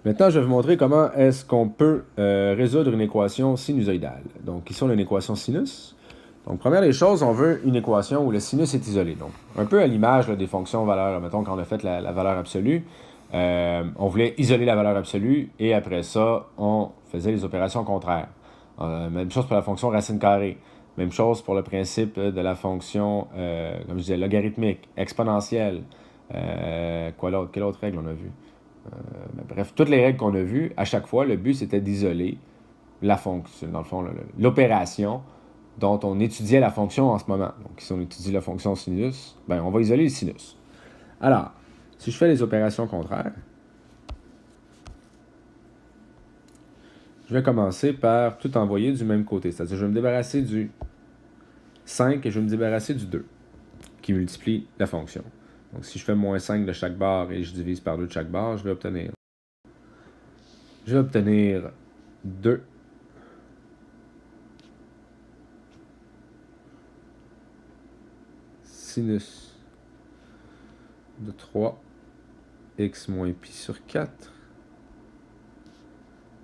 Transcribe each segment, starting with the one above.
Maintenant, je vais vous montrer comment est-ce qu'on peut résoudre une équation sinusoïdale. Donc, ici, on a une équation sinus. Donc, première des choses, on veut une équation où le sinus est isolé. Donc, un peu à l'image des fonctions valeurs. Mettons, quand on a fait la valeur absolue, on voulait isoler la valeur absolue et après ça, on faisait les opérations contraires. Même chose pour la fonction racine carrée. Même chose pour le principe de la fonction, comme je disais, logarithmique, exponentielle. Quoi d'autre? Quelle autre règle on a vue? Bref, toutes les règles qu'on a vues, à chaque fois, le but c'était d'isoler la fonction, dans le fond, l'opération dont on étudiait la fonction en ce moment. Donc, si on étudie la fonction sinus, ben, on va isoler le sinus. Alors, si je fais les opérations contraires, je vais commencer par tout envoyer du même côté. C'est-à-dire, je vais me débarrasser du 5 et je vais me débarrasser du 2, qui multiplie la fonction. Donc, si je fais moins 5 de chaque barre et je divise par 2 de chaque barre, je vais obtenir 2 sinus de 3x moins pi sur 4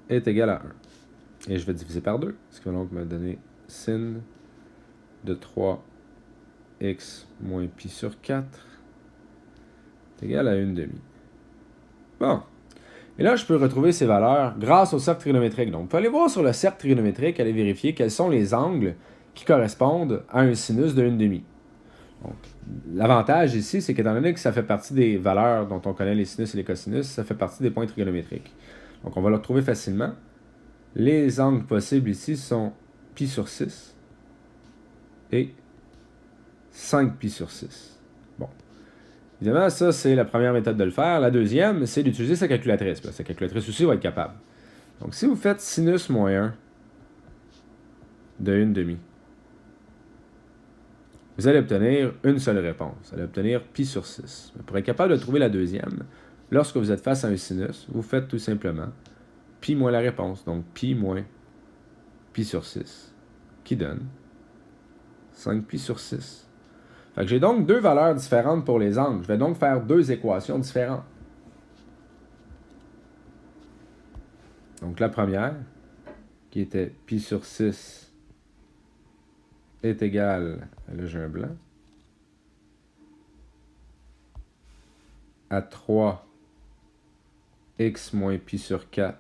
est égal à 1. Et je vais diviser par 2, ce qui va donc me donner sin de 3x moins pi sur 4 est égal à 1 demi. Bon. Et là, je peux retrouver ces valeurs grâce au cercle trigonométrique. Donc, vous pouvez aller voir sur le cercle trigonométrique, aller vérifier quels sont les angles qui correspondent à un sinus de 1 demi. Donc, l'avantage ici, c'est qu'étant donné que ça fait partie des valeurs dont on connaît les sinus et les cosinus, ça fait partie des points trigonométriques. Donc, on va le retrouver facilement. Les angles possibles ici sont pi sur 6 et 5 pi sur 6. Bon. Évidemment, ça, c'est la première méthode de le faire. La deuxième, c'est d'utiliser sa calculatrice. Sa calculatrice aussi va être capable. Donc, si vous faites sinus moins 1 de 1 demi, vous allez obtenir une seule réponse. Vous allez obtenir pi sur 6. Mais pour être capable de trouver la deuxième, lorsque vous êtes face à un sinus, vous faites tout simplement pi moins la réponse. Donc, pi moins pi sur 6, qui donne 5 pi sur 6. Fait que j'ai donc deux valeurs différentes pour les angles. Je vais donc faire deux équations différentes. Donc, la première, qui était pi sur 6 est égale, là j'ai un blanc, à 3x moins pi sur 4.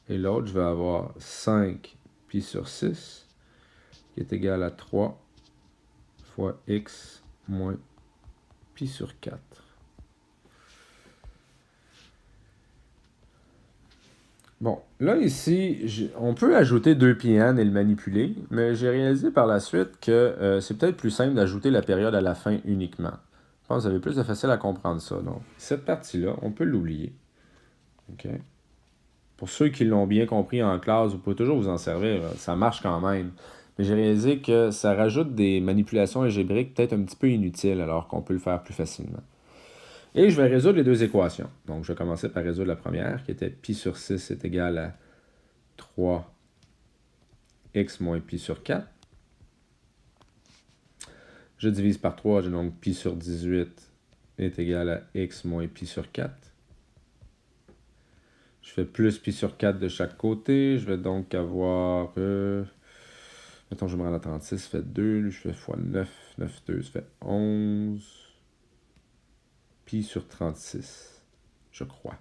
Et l'autre, je vais avoir 5 pi sur 6, qui est égal à 3 fois x moins pi sur 4. Bon, là ici, on peut ajouter 2 pi n et le manipuler, mais j'ai réalisé par la suite que c'est peut-être plus simple d'ajouter la période à la fin uniquement. Je pense que vous avez plus de facile à comprendre ça. Donc, cette partie-là, on peut l'oublier. OK? Pour ceux qui l'ont bien compris en classe, vous pouvez toujours vous en servir. Ça marche quand même. Mais j'ai réalisé que ça rajoute des manipulations algébriques peut-être un petit peu inutiles, alors qu'on peut le faire plus facilement. Et je vais résoudre les deux équations. Donc, je vais commencer par résoudre la première, qui était pi sur 6 est égal à 3x moins pi sur 4. Je divise par 3, j'ai donc pi sur 18 est égal à x moins pi sur 4. Je fais plus pi sur 4 de chaque côté. Je vais donc avoir... mettons, je me rends à 36, ça fait 2. Je fais fois 9. 9, 2, ça fait 11. Pi sur 36, je crois.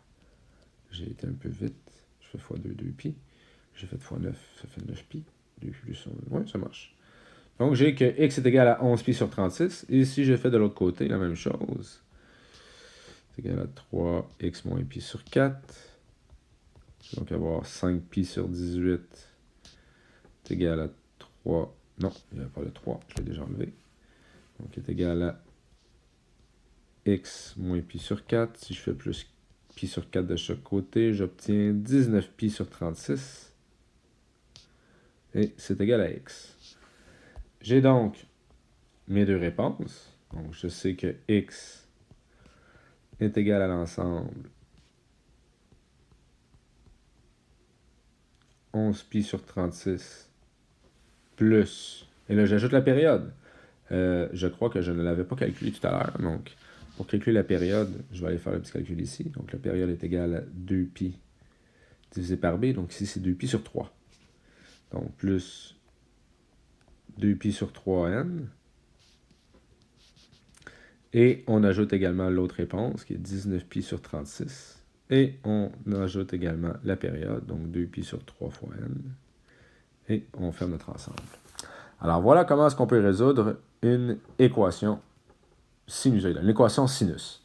J'ai été un peu vite. Je fais fois 2, 2 pi. J'ai fait fois 9, ça fait 9 pi. 2 plus 1, ouais, ça marche. Donc, j'ai que x est égal à 11 pi sur 36. Et si je fais de l'autre côté la même chose, c'est égal à 3x moins pi sur 4. Je vais donc avoir 5 pi sur 18 est égal à 3. Non, il n'y a pas le 3, je l'ai déjà enlevé. Donc, est égal à x moins pi sur 4. Si je fais plus pi sur 4 de chaque côté, j'obtiens 19 pi sur 36. Et c'est égal à x. J'ai donc mes deux réponses. Donc, je sais que x est égal à l'ensemble 11 pi sur 36 plus... Et là, j'ajoute la période. Je crois que je ne l'avais pas calculé tout à l'heure. Donc, pour calculer la période, je vais aller faire le petit calcul ici. Donc la période est égale à 2pi divisé par b. Donc ici, c'est 2pi sur 3. Donc plus 2pi sur 3n. Et on ajoute également l'autre réponse, qui est 19pi sur 36. Et on ajoute également la période, donc 2pi sur 3 fois n. Et on ferme notre ensemble. Alors voilà comment est-ce qu'on peut résoudre une équation sinusoïdale, une équation sinus.